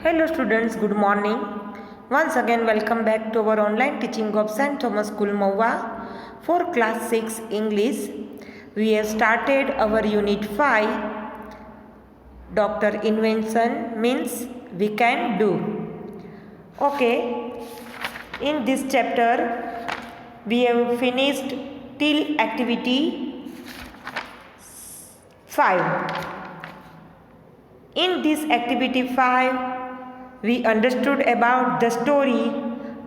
Hello students, good morning. Once again welcome back to our online teaching of St. Thomas School Maua for class 6 English. We have started our unit 5. Doctor invention means we can do. Okay, in this chapter we have finished till activity 5. In this activity 5, we understood about the story,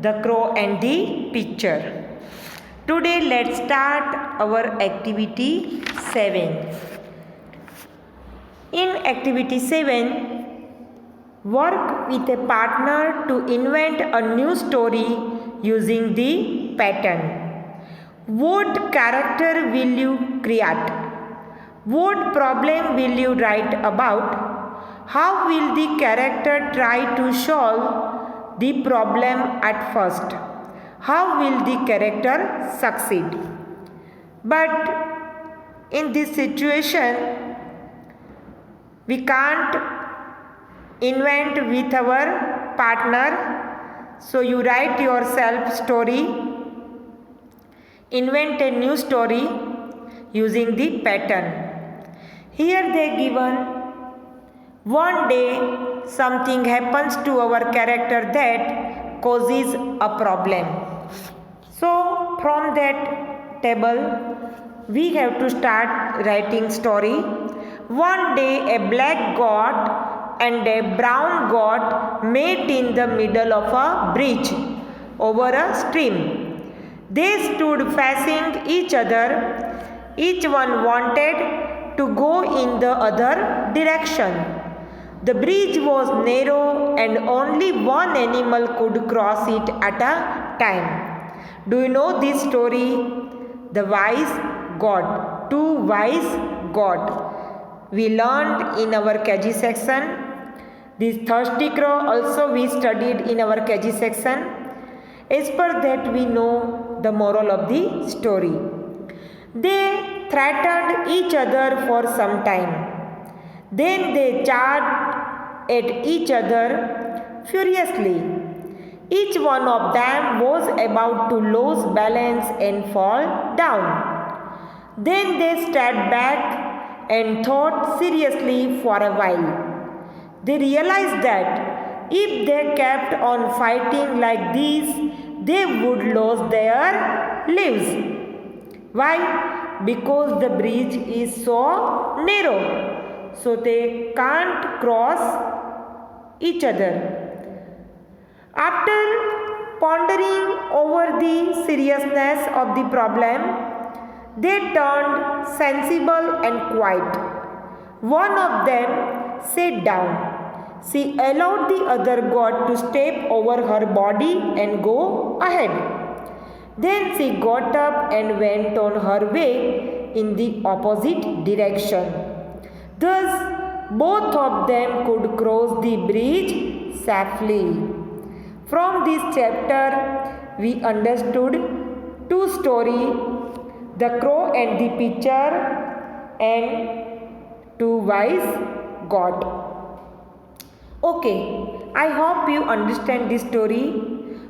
the crow and the picture. Today let's start our activity 7. In activity 7, work with a partner to invent a new story using the pattern. What character will you create? What problem will you write about? How will the character try to solve the problem at first? How will the character succeed? But in this situation, we can't invent with our partner. So you write yourself story, invent a new story using the pattern. Here they given one day something happens to our character that causes a problem. So from that table we have to start writing story. One day a black goat and a brown goat met in the middle of a bridge over a stream. They stood facing each other. Each one wanted to go in the other direction. The bridge was narrow and only one animal could cross it at a time. Do you know this story? The wise goat, two wise goat. We learned in our KG section. This thirsty crow also we studied in our KG section. As per that we know the moral of the story. They threatened each other for some time. Then they charged at each other furiously. Each one of them was about to lose balance and fall down. Then they stepped back and thought seriously for a while. They realized that if they kept on fighting like this, they would lose their lives. Why? Because the bridge is so narrow. So they can't cross each other. After pondering over the seriousness of the problem, they turned sensible and quiet. One of them sat down. She allowed the other goat to step over her body and go ahead. Then she got up and went on her way in the opposite direction. Thus, both of them could cross the bridge safely. From this chapter, we understood two stories, the crow and the pitcher and two wise goat. Okay, I hope you understand this story,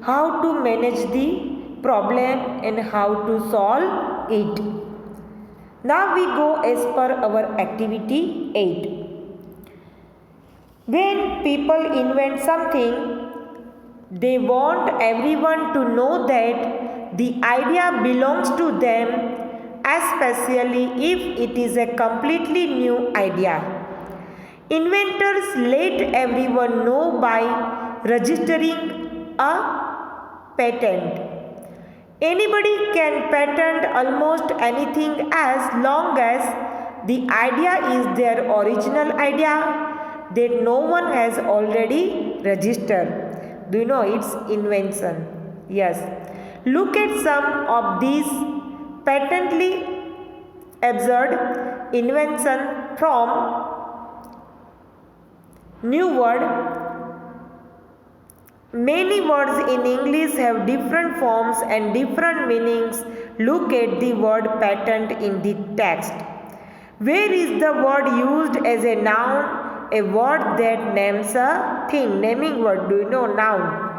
how to manage the problem and how to solve it. Now we go as per our activity 8. When people invent something, they want everyone to know that the idea belongs to them, especially if it is a completely new idea. Inventors let everyone know by registering a patent. Anybody can patent almost anything as long as the idea is their original idea that no one has already registered. Do you know it's invention? Yes. Look at some of these patently absurd invention from New Word. Many words in English have different forms and different meanings. Look at the word patent in the text. Where is the word used as a noun a word that names a thing. Naming word, do you know? Noun.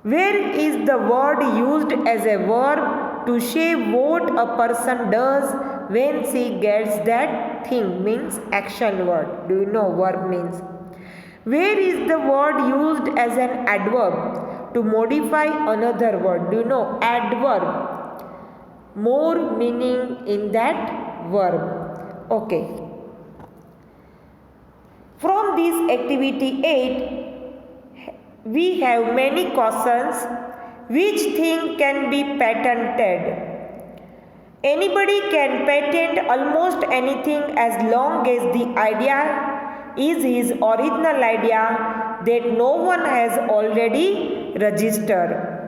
Where is the word used as a verb to say what a person does when she gets that thing? Means action word. Do you know verb means? Where is the word used as an adverb to modify another word? Do you know? Adverb. More meaning in that verb. Okay. From this activity 8, we have many questions. Which thing can be patented? Anybody can patent almost anything as long as the idea is his original idea that no one has already registered.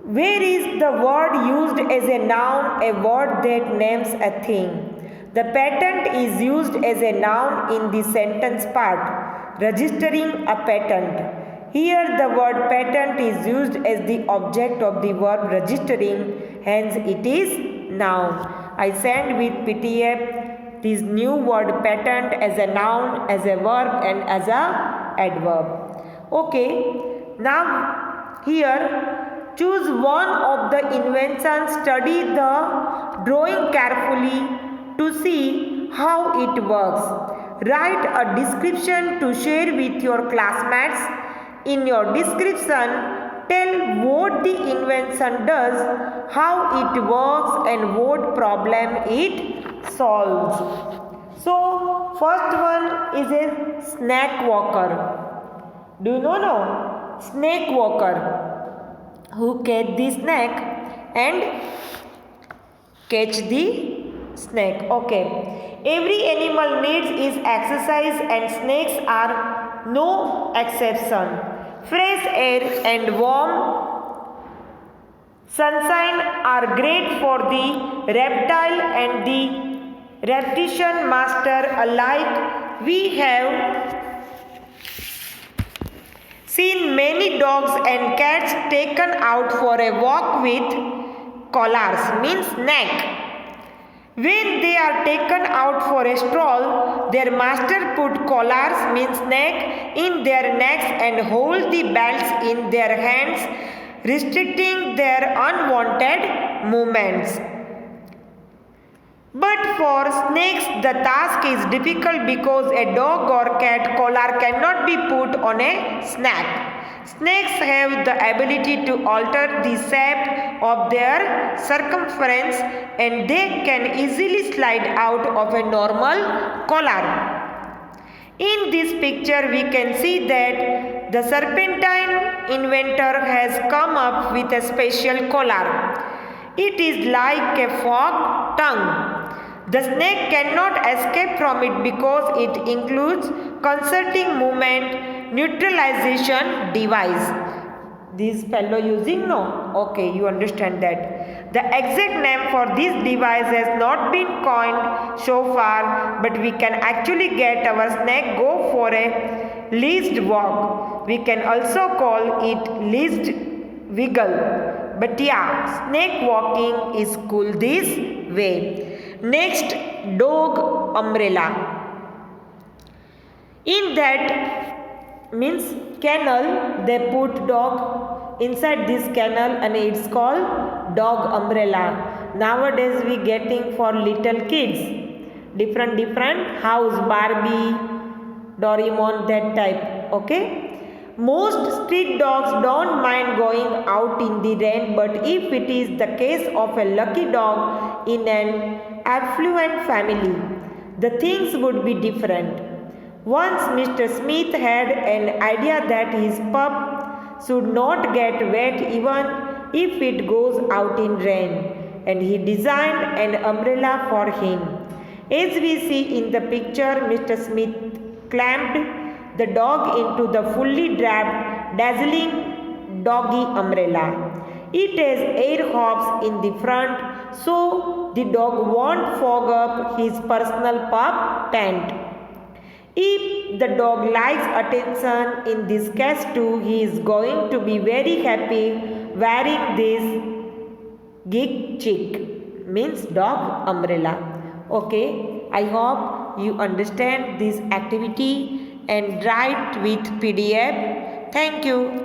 Where is the word used as a noun, a word that names a thing? The patent is used as a noun in the sentence part, registering a patent. Here the word patent is used as the object of the verb registering, hence it is noun. I send with PDF this new word patent as a noun, as a verb and as a adverb. Okay, now here choose one of the inventions, study the drawing carefully to see how it works. Write a description to share with your classmates. In your description, tell what the invention does, how it works and what problem it solves. So, first one is a snake walker. Do you know? No? Snake walker who catch the snake and catch the snake. Okay. Every animal needs is exercise and snakes are no exception. Fresh air and warm sunshine are great for the reptile and the reptilian master alike. We have seen many dogs and cats taken out for a walk with collars, means neck. When they are taken out for a stroll, their master put collars, means neck, in their necks and hold the belts in their hands, restricting their unwanted movements. But for snakes, the task is difficult because a dog or cat collar cannot be put on a snake. Snakes have the ability to alter the shape of their circumference and they can easily slide out of a normal collar. In this picture, we can see that the serpentine inventor has come up with a special collar. It is like a forked tongue. The snake cannot escape from it because it includes concerting movement neutralization device. This fellow using? No? Okay, you understand that. The exact name for this device has not been coined so far, but we can actually get our snake go for a leased walk. We can also call it leased wiggle. But yeah, snake walking is cool this way. Next, dog umbrella. In that means kennel, they put dog inside this kennel and it's called dog umbrella. Nowadays we getting for little kids different house, Barbie, Doraemon, that type. Okay. Most street dogs don't mind going out in the rain, but if it is the case of a lucky dog in an affluent family, the things would be different. Once Mr. Smith had an idea that his pup should not get wet even if it goes out in rain, and he designed an umbrella for him. As we see in the picture, Mr. Smith clamped the dog into the fully draped, dazzling doggy umbrella. It has air hops in the front so the dog won't fog up his personal pup tent. If the dog likes attention in this case too, he is going to be very happy wearing this gig chick, means dog umbrella. Okay, I hope you understand this activity and write with PDF. Thank you.